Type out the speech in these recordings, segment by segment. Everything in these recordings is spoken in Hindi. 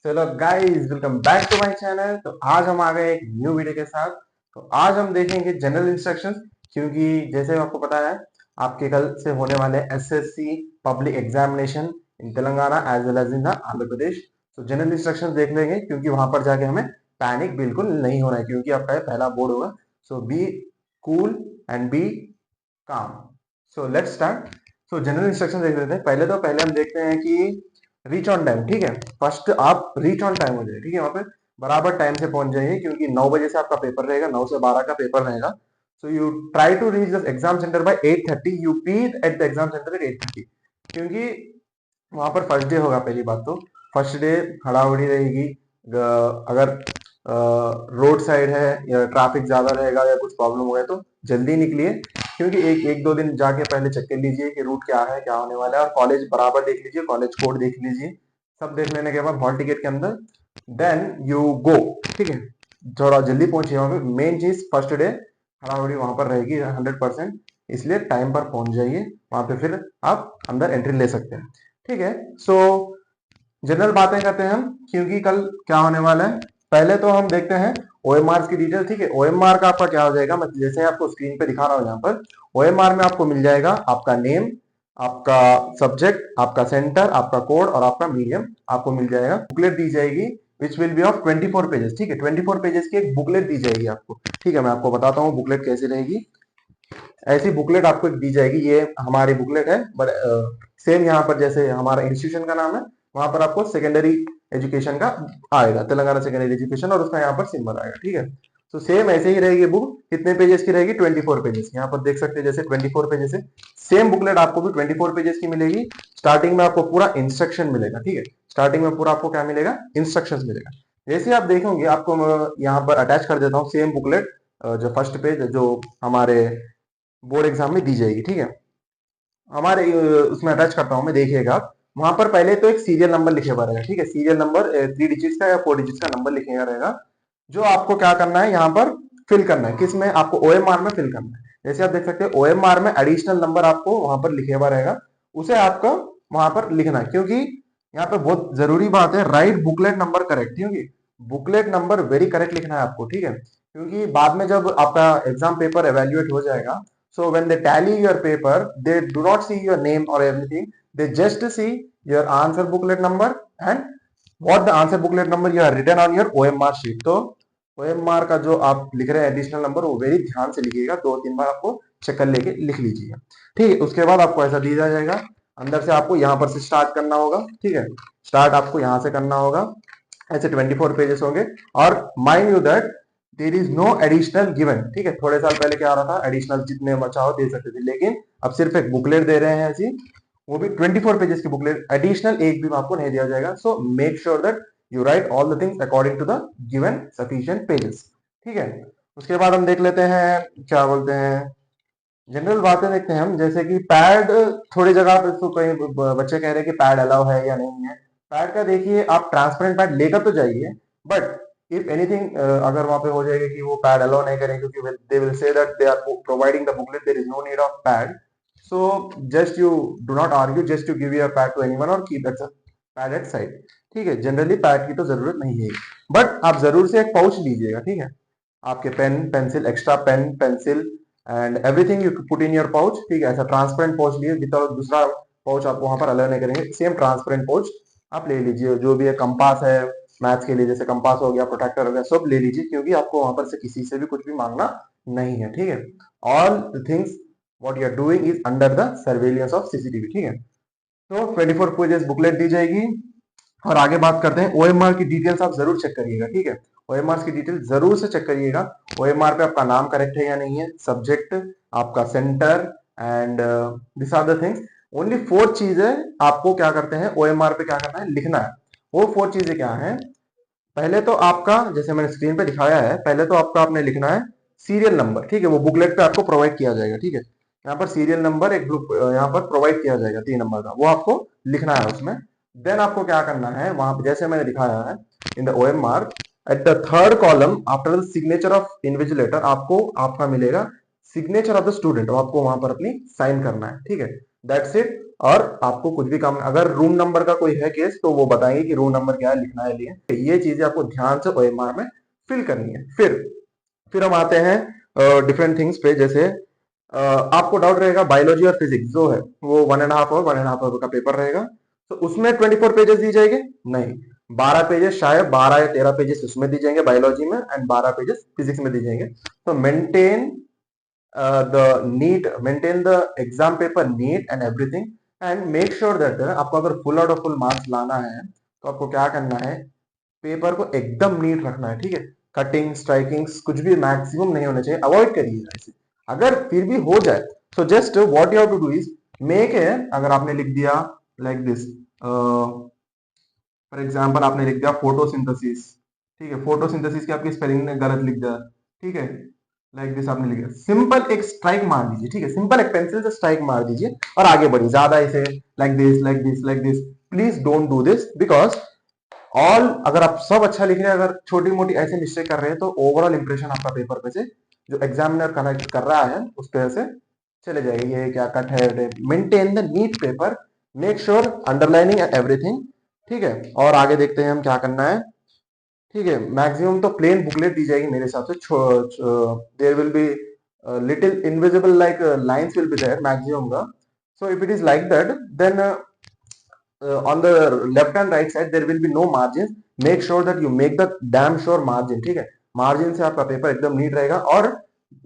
चलो guys, welcome back to my channel. तो आज हम आ गए एक न्यू वीडियो के साथ। तो आज हम देखेंगे जनरल इंस्ट्रक्शंस, क्योंकि जैसे आपको पता है आपके कल से होने वाले SSC public examination in Telangana as well as in Andhra Pradesh. तो जनरल इंस्ट्रक्शंस देख लेंगे, क्योंकि वहां पर जाके हमें पैनिक बिल्कुल नहीं होना है, क्योंकि आपका ये पहला बोर्ड होगा। सो बी कूल एंड बी काम। So let's start. So general instruction देख लेते हैं। पहले हम देखते हैं कि रीच ऑन टाइम। ठीक है, फर्स्ट आप रीच ऑन टाइम हो जाए। ठीक है, वहां पे बराबर टाइम से पहुंच जाइए, क्योंकि 9 बजे से आपका पेपर रहेगा, 9 से 12 का पेपर रहेगा। So you try to reach the exam centre by 8:30। You be at the exam centre at 8:30, क्योंकि वहां पर फर्स्ट डे होगा। पहली बात तो फर्स्ट डे हड़ाहड़ी रहेगी। अगर रोड साइड है या ट्रैफिक ज्यादा रहेगा या कुछ प्रॉब्लम हो गया तो जल्दी निकलिए, क्योंकि एक एक दो दिन जाके पहले चेक कर लीजिए कि रूट क्या है, क्या होने वाला है। और कॉलेज बराबर देख लीजिए, कॉलेज कोड देख लीजिए। सब देख लेने के बाद हॉल टिकट के अंदर देन यू गो। ठीक है, थोड़ा जल्दी पहुंचिए वहां पे। मेन चीज फर्स्ट डे हड़ाहड़ी वहां पर रहेगी 100%, इसलिए टाइम पर पहुंच जाइए वहां पे, फिर आप अंदर एंट्री ले सकते हैं। ठीक है, सो जनरल बातें करते हैं हम, क्योंकि कल क्या होने वाला है। पहले तो हम देखते हैं ओएमआर की डिटेल। ठीक है, ओएमआर का आपका क्या हो जाएगा, मैं जैसे आपको स्क्रीन पे दिखा रहा हूं यहाँ पर। ओएमआर में आपको मिल जाएगा आपका नेम, आपका सब्जेक्ट, आपका सेंटर, आपका कोड और आपका मीडियम आपको मिल जाएगा। बुकलेट दी जाएगी which will be of 24 pages. ठीक है, 24 पेजेस की एक बुकलेट दी जाएगी आपको। ठीक है, मैं आपको बताता हूँ बुकलेट कैसी रहेगी। ऐसी बुकलेट आपको एक दी जाएगी, ये हमारी बुकलेट है, बट सेम यहाँ पर जैसे हमारा इंस्टीट्यूशन का नाम है, वहां पर आपको सेकेंडरी एजुकेशन का आएगा, तेलंगाना सेकेंडरी एजुकेशन, और उसका यहाँ पर सिंबल आएगा। ठीक है, तो सेम ऐसे ही रहेगी बुक। कितने पेजेस की रहेगी? 24 पेजेस। यहाँ पर देख सकते हैं जैसे 24 पेजेस है। सेम बुकलेट आपको भी 24 पेजेस की मिलेगी। स्टार्टिंग में आपको पूरा इंस्ट्रक्शन मिलेगा। ठीक है, स्टार्टिंग में पूरा आपको क्या मिलेगा? इंस्ट्रक्शंस मिलेगा। जैसे आप देखेंगे, आपको मैं यहाँ पर अटैच कर देता हूँ सेम बुकलेट, जो फर्स्ट पेज जो हमारे बोर्ड एग्जाम में दी जाएगी। ठीक है, हमारे उसमें अटैच करता हूं मैं, देखिएगा आप। वहां पर पहले तो एक सीरियल नंबर लिखे हुआ रहेगा। ठीक है, सीरियल नंबर 3 डिजिट्स का या 4 डिजिट्स का नंबर लिखे हुआ रहेगा, जो आपको क्या करना है यहाँ पर फिल करना है। किस में? आपको ओएमआर में फिल करना है। जैसे आप देख सकते हैं ओएमआर में एडिशनल नंबर आपको वहां पर लिखे हुआ रहेगा, उसे आपको वहां पर लिखना है, क्योंकि यहाँ पे बहुत जरूरी बात है, राइट बुकलेट नंबर करेक्ट, क्योंकि बुकलेट नंबर वेरी करेक्ट लिखना है आपको। ठीक है, क्योंकि बाद में जब आपका एग्जाम पेपर एवेल्युएट हो जाएगा, so when they tally your paper, they do not see your name or anything. They just see your answer booklet number and what the answer booklet number you have written on your OMR sheet. तो OMR का जो आप लिख रहे हैं एडिशनल नंबर, वो वेरी ध्यान से लिखिएगा, 2-3 बार आपको चक्कर लेके लिख लीजिएगा। ठीक है, उसके बाद आपको ऐसा दिया जाएगा। अंदर से आपको यहाँ पर से स्टार्ट करना होगा। ठीक है, स्टार्ट आपको यहाँ से करना होगा। ऐसे 24 पेजेस होंगे, और mind you that there is no additional given. ठीक है, थोड़े साल पहले क्या हो रहा था, एडिशनल जितने चाहो दे सकते थे, लेकिन अब सिर्फ एक बुकलेट दे रहे हैं ऐसी, वो भी 24 पेजेस की बुकलेट। एडिशनल एक भी आपको नहीं दिया जाएगा। So make sure that you write all the things according to the given sufficient pages. ठीक है, उसके बाद हम देख लेते हैं क्या बोलते हैं, जनरल बातें देखते हैं हम। जैसे कि पैड, थोड़ी जगह पे तो कहीं बच्चे कह रहे हैं कि पैड अलाउ है या नहीं है। पैड का देखिए, आप ट्रांसपेरेंट पैड लेकर तो जाइए, बट इफ एनीथिंग अगर वहां पे हो जाएगा कि वो पैड अलाउ नहीं करें, क्योंकि they will say that they are providing the booklet, there is no need of pad. So just you do not argue, just you give your pad to anyone और keep that pad at side. ठीक है, जनरली पैड की तो जरूरत नहीं है, बट आप जरूर से एक पाउच लीजिएगा। ठीक है, आपके pen pencil, extra pen pencil and everything you put in your pouch. ठीक है, ऐसा ट्रांसपेरेंट पाउच लिए, विदाउट दूसरा पाउच आपको वहां पर अलाउ नहीं करेंगे, सेम ट्रांसपेरेंट पाउच आप ले लीजिए। जो भी है, कंपास है मैथ्स के लिए, जैसे कंपास हो गया, प्रोटेक्टर हो गया, सब ले लीजिए, क्योंकि आपको वहां पर से किसी से भी कुछ भी मांगना नहीं है। ठीक है, all things what you are doing is under the surveillance of CCTV. ठीक है, तो 24 पेजेस बुकलेट दी जाएगी। और आगे बात करते हैं, ओएमआर की डिटेल्स आप जरूर चेक करिएगा। ठीक है, ओएमआर की डिटेल जरूर से चेक करिएगा। ओएमआर पे आपका नाम करेक्ट है या नहीं है, सब्जेक्ट, आपका centre and this are the things. Only 4 चीजें आपको क्या करते हैं ओएमआर पे क्या करना है, लिखना है। वो 4 चीजें क्या है? पहले तो आपका, जैसे मैंने स्क्रीन पे दिखाया है, पहले तो आपका आपने लिखना है सीरियल नंबर। ठीक है, वो बुकलेट पे आपको प्रोवाइड किया जाएगा। ठीक है, यहाँ पर सीरियल नंबर एक ग्रुप यहाँ पर प्रोवाइड किया जाएगा 3 नंबर का, वो आपको लिखना है उसमें। देन आपको क्या करना है, वहां पर जैसे मैंने दिखाया है in the OMR, at the third column after the signature of invigilator, आपको आपका मिलेगा सिग्नेचर ऑफ द स्टूडेंट, आपको वहां पर अपनी साइन करना है। ठीक है, दैट्स इट। और आपको कुछ भी काम, अगर रूम नंबर का कोई है केस तो वो बताएंगे कि रूम नंबर क्या है, लिखना है लिए, ये चीजें आपको ध्यान से ओएमआर में फिल करनी है। फिर हम आते हैं डिफरेंट थिंग्स पे। जैसे आपको डाउट रहेगा बायोलॉजी और फिजिक्स जो है वो 1.5 आवर का पेपर रहेगा, तो उसमें 24 पेजेस दी जाएंगे? नहीं, 12 पेजेस, शायद 12 या 13 पेजेस उसमें दी जाएंगे बायोलॉजी में, एंड 12 पेजेस फिजिक्स में दी जाएंगे। तो maintain the exam paper neat and everything, and make sure that आपको अगर full out of full marks लाना है तो आपको क्या करना है, पेपर को एकदम नीट रखना है, ठीक है। कटिंग स्ट्राइकिंग्स कुछ भी मैक्सिमम नहीं होने चाहिए, अवॉइड करिए ऐसे। अगर फिर भी हो जाए तो just what you have to do is make है, अगर आपने लिख दिया लाइक दिस, फॉर एग्जांपल आपने लिख दिया फोटोसिंथेसिस, ठीक है, फोटोसिंथेसिस की आपकी स्पेलिंग ने गलत लिख दिया, ठीक है, लाइक दिस आपने लिख दिया, सिंपल एक स्ट्राइक मार दीजिए, ठीक है, सिंपल एक पेंसिल से स्ट्राइक मार दीजिए और आगे बढ़िए। ज्यादा इसे like this like this like this, please don't do this, because all, अगर आप सब अच्छा लिख रहे हैं, अगर छोटी मोटी ऐसे मिस्टेक कर रहे हैं तो ओवरऑल इंप्रेशन आपका पेपर पे से जो एग्जामिनर कनेक्ट कर रहा है उस पे से चले जाएगी। ये क्या कट है, maintain the neat paper, make sure underlining everything, ठीक है। और आगे देखते हैं हम क्या करना है, ठीक है। मैक्सिमम तो प्लेन बुकलेट दी जाएगी मेरे हिसाब से, there will be little invisible like lines will be there maximum का। So if it is like that then on the left and right side there will be no margins, make sure that you make the damn sure margin, ठीक है। मार्जिन से आपका पेपर एकदम नीट रहेगा। और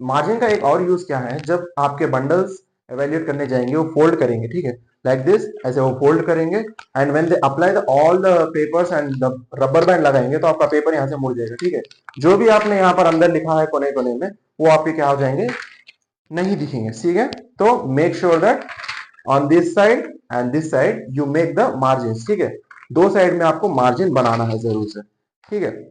मार्जिन का एक और यूज क्या है, जब आपके बंडल्स एवेल्यूएट करने जाएंगे वो फोल्ड करेंगे, ठीक है, लाइक दिस, ऐसे वो फोल्ड करेंगे, and when they apply the all the papers and the rubber band लगाएंगे तो आपका पेपर यहाँ से मुड़ जाएगा, ठीक है। जो भी आपने यहाँ पर अंदर लिखा है कोने कोने में वो आपके क्या हो जाएंगे, नहीं दिखेंगे, ठीक है। तो make sure that on this side and this side you make the margin, ठीक है, दो साइड में आपको मार्जिन बनाना है जरूर से, ठीक है।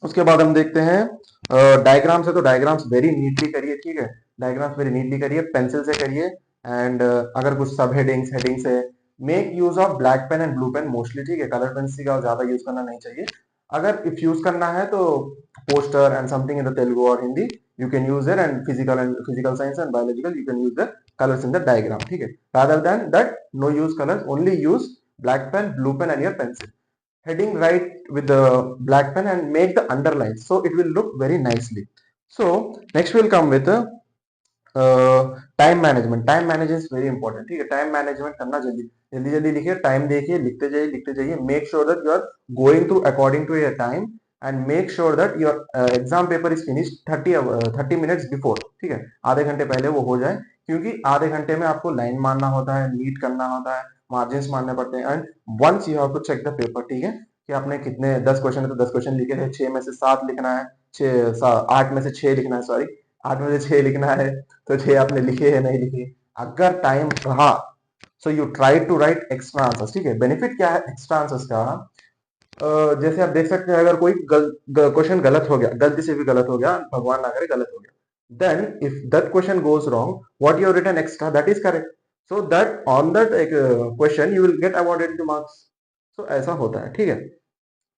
उसके बाद हम देखते हैं डायग्राम्स है, तो डायग्राम्स वेरी नीटली करिए, ठीक है, डायग्राम्स वेरी नीटली करिए, पेंसिल से करिए। एंड अगर कुछ सब हेडिंग्स हेडिंग्स है, make use of black pen and blue pen mostly, ठीक है, कलर पेंसिल का ज्यादा यूज करना नहीं चाहिए। अगर इफ यूज करना है तो poster and something in the Telugu और Hindi you can use it, and physical science and biological you can use the colors in the diagram, ठीक है। rather than that no use colors, only use black pen, blue pen and your pencil, heading right with the black pen and make the underline so it will look very nicely. So next we'll come with time management. Time management is very important, ठीक है, टाइम मैनेजमेंट करना, जल्दी जल्दी जल्दी लिखिए, टाइम देखिए, लिखते जाइए, make sure that you are going through according to your time, and make sure that your exam paper is finish 30 minutes before, ठीक है, आधे घंटे पहले वो हो जाए, क्योंकि आधे घंटे में आपको लाइन मारना होता है, नीट करना होता है, मार्जिन मारने पड़ते हैं, and once you have to check the paper, ठीक है, कि आपने कितने 10 क्वेश्चन है तो 10 क्वेश्चन लिखे हैं, 6 में से 7 लिखना है, 8 में से 6 लिखना है, सॉरी 8 में से 6 लिखना है, तो 6 आपने लिखे है नहीं लिखे। अगर टाइम रहा so you try to write extra answers, ठीक है। बेनिफिट क्या है एक्स्ट्रा आंसर्स का, जैसे आप देख सकते हैं अगर कोई क्वेश्चन गलत हो गया, गलती से भी गलत हो गया, भगवान ना करे गलत हो गया, then if that question goes wrong, what you have written extra that is correct, so that on that question you will get awarded the marks. So ऐसा होता है, ठीक है।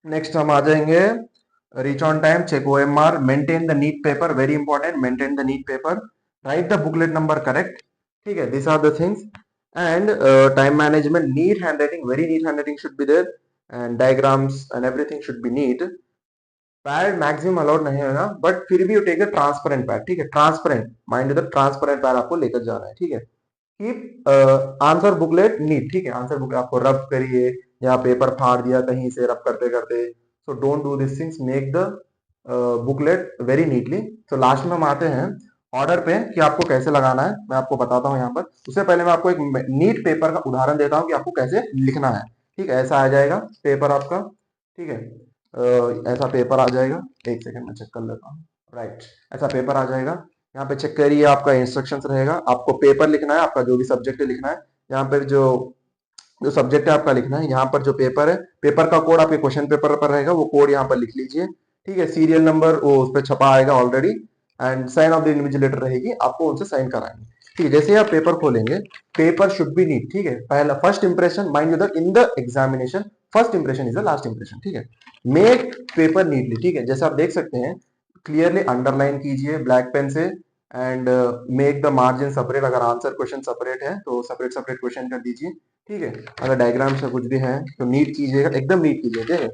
नेक्स्ट हम आ जाएंगे reach on time, check OMR, maintain the neat paper, very important, maintain the neat paper, write the booklet number correct, ठीक है, these are the things, and time management, neat handwriting, very neat handwriting should be there, and diagrams and everything should be neat। Pad maximum allowed नहीं होगा, बट फिर भी you take a transparent pad, ठीक है, transparent, mind the transparent pad आपको लेकर जाना है, ठीक है। कीप आंसर बुकलेट नीट, ठीक है, आंसर बुक आपको रब करिए, या पेपर फाड़ दिया कहीं से रब करते करते, so don't do this things, make the booklet very neatly. तो लास्ट में हम आते हैं ऑर्डर पे कि आपको कैसे लगाना है, मैं आपको बताता हूँ यहाँ पर। उससे पहले मैं आपको एक नीट पेपर का उदाहरण देता हूँ कि आपको कैसे लिखना है, ठीक है। ऐसा आ जाएगा पेपर आपका, ठीक है, ऐसा पेपर आ जाएगा, एक सेकंड में चेक कर लेता हूँ, राइट, ऐसा पेपर आ जाएगा। यहाँ पे चेक करिए, आपका इंस्ट्रक्शंस रहेगा, आपको पेपर लिखना है, आपका जो भी सब्जेक्ट है लिखना है, यहाँ पर जो जो सब्जेक्ट है आपका लिखना है, यहाँ पर जो पेपर है, पेपर का कोड आपके क्वेश्चन पेपर पर रहेगा, वो कोड यहाँ पर लिख लीजिए, ठीक है। सीरियल नंबर वो उस पर छपा आएगा already, and sign of the invigilator रहेगी, आपको उनसे साइन कराएंगे, ठीक है। जैसे ही आप पेपर खोलेंगे, पेपर शुड बी नीट, ठीक है। पहला first impression, mind you that in the examination first impression is the last impression, ठीक है। मेक पेपर नीटली, ठीक है, जैसे आप देख सकते हैं, क्लियरली अंडरलाइन कीजिए ब्लैक पेन से, and make the margin separate, अगर आंसर क्वेश्चन सेपरेट है तो सेपरेट सेपरेट क्वेश्चन कर दीजिए, ठीक है। अगर डायग्राम से कुछ भी है तो नीट कीजिएगा, एकदम नीट कीजिए, ठीक है,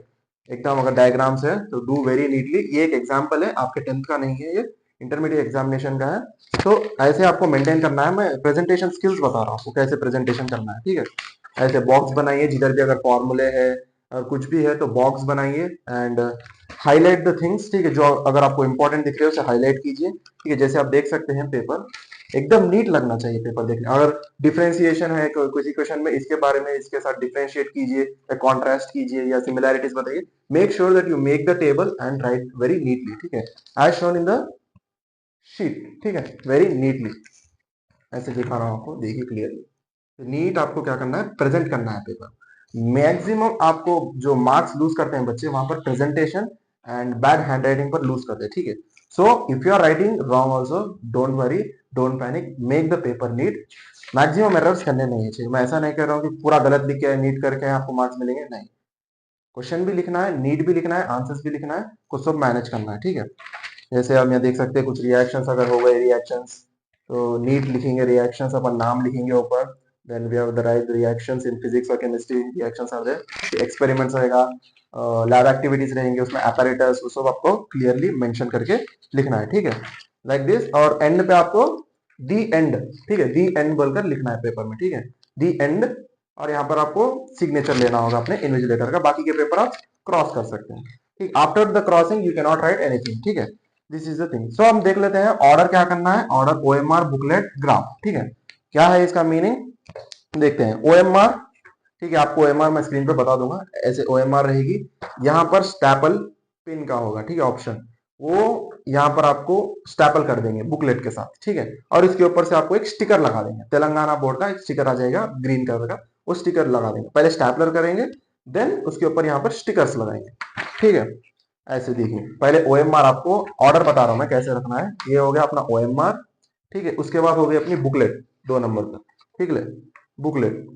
एकदम। अगर डायग्राम्स है तो डू वेरी नीटली। ये एक एग्जांपल है, आपके 10th का नहीं है, ये इंटरमीडिएट एग्जामिनेशन का है। तो ऐसे आपको मेंटेन करना है। मैं प्रेजेंटेशन स्किल्स बता रहा हूँ आपको कैसे प्रेजेंटेशन करना है, ठीक है। ऐसे बॉक्स बनाइए, जिधर भी अगर फॉर्मूले है और कुछ भी है तो बॉक्स बनाइए, एंड हाईलाइट द थिंग्स, ठीक है, जो अगर आपको इंपॉर्टेंट दिख रहे हो उसे हाईलाइट कीजिए, ठीक है। जैसे आप देख सकते हैं पेपर एकदम नीट लगना चाहिए पेपर देखने। अगर डिफरेंशिएशन है किसी क्वेश्चन में, इसके बारे में इसके साथ डिफरेंशिएट कीजिए या कॉन्ट्रास्ट कीजिए या सिमिलैरिटीज बताइए। Make sure that you make the table and write very neatly, ठीक है, as shown in the sheet, ठीक है, वेरी नीटली। ऐसे दिखा रहा हूं आपको, देखिए क्लियरली। नीट आपको क्या करना है, प्रेजेंट करना है पेपर। मैक्सिमम आपको जो मार्क्स लूज करते हैं बच्चे वहां पर presentation and bad handwriting पर लूज करते हैं, ठीक है। So if you are writing wrong also, don't worry, don't panic, make the paper neat. Maximum errors करने नहीं चाहिए। मैं ऐसा नहीं कह रहा हूँ कि पूरा गलत लिख के नीट करके आपको मार्क्स मिलेंगे, नहीं। क्वेश्चन भी लिखना है, नीट भी लिखना है, आंसर्स भी लिखना है, कुछ सब मैनेज करना है, ठीक है। जैसे हम यहाँ देख सकते हैं कुछ रिएक्शंस अगर हो गए, रिएक्शंस तो नीट लिखेंगे, रिएक्शंस अपन नाम लिखेंगे ऊपर। Then we have the write reactions in physics और chemistry, reactions are there. Experiments रहेगा, लैब एक्टिविटीज रहेंगे, उसमें apparatus, वो सब आपको क्लियरली मेंशन करके लिखना है, ठीक है, लाइक दिस। और एंड पे आपको दी एंड, ठीक है, दी एंड बोलकर लिखना है पेपर में, ठीक है, दी एंड। और यहाँ पर आपको सिग्नेचर लेना होगा अपने इन्विजिलेटर का। बाकी के पेपर आप क्रॉस कर सकते हैं, ठीक। After the crossing you can not right anything, ठीक है, दिस इज द थिंग। सो हम देख लेते हैं ऑर्डर क्या करना है। ऑर्डर OMR बुकलेट ग्राफ, ठीक है। क्या है इसका मीनिंग, देखते हैं। OMR, ठीक है, आपको OMR मैं स्क्रीन पे बता दूंगा। ऐसे OMR रहेगी, यहाँ पर स्टैपल पिन का होगा, ठीक है, ऑप्शन। वो यहाँ पर आपको स्टैपल कर देंगे बुकलेट के साथ, ठीक है। और इसके ऊपर से आपको एक स्टिकर लगा देंगे, तेलंगाना बोर्ड का एक स्टिकर आ जाएगा ग्रीन कलर का, वो स्टिकर लगा देंगे। पहले स्टैपलर करेंगे, देन उसके ऊपर यहाँ पर स्टिकर्स लगाएंगे, ठीक है। ऐसे देखिए, पहले OMR आपको ऑर्डर बता रहा हूं मैं कैसे रखना है। ये हो गया अपना OMR, ठीक है। उसके बाद हो गई अपनी बुकलेट 2 नंबर पर, ठीक है, बुकलेट।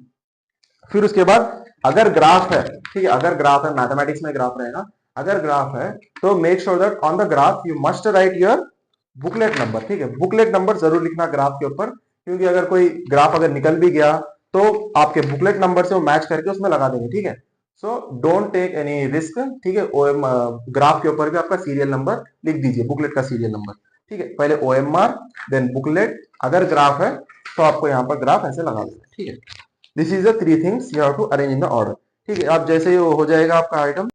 फिर उसके बाद अगर ग्राफ है, ठीक है, अगर ग्राफ है, मैथमेटिक्स में ग्राफ रहेगा, अगर ग्राफ है तो make sure that on the graph you must write your booklet number, ठीक है। बुकलेट नंबर जरूर लिखना ग्राफ के ऊपर, क्योंकि अगर कोई ग्राफ अगर निकल भी गया तो आपके बुकलेट नंबर से वो मैच करके उसमें लगा देंगे, ठीक है। So don't take any risk, ठीक है। ग्राफ के ऊपर भी आपका सीरियल नंबर लिख दीजिए, बुकलेट का सीरियल नंबर, ठीक है। पहले OMR, देन बुकलेट, अगर ग्राफ है तो आपको यहाँ पर ग्राफ ऐसे लगा देना, ठीक है। This is the 3 things you have to arrange in the order, ठीक है। अब जैसे ही हो जाएगा आपका आइटम,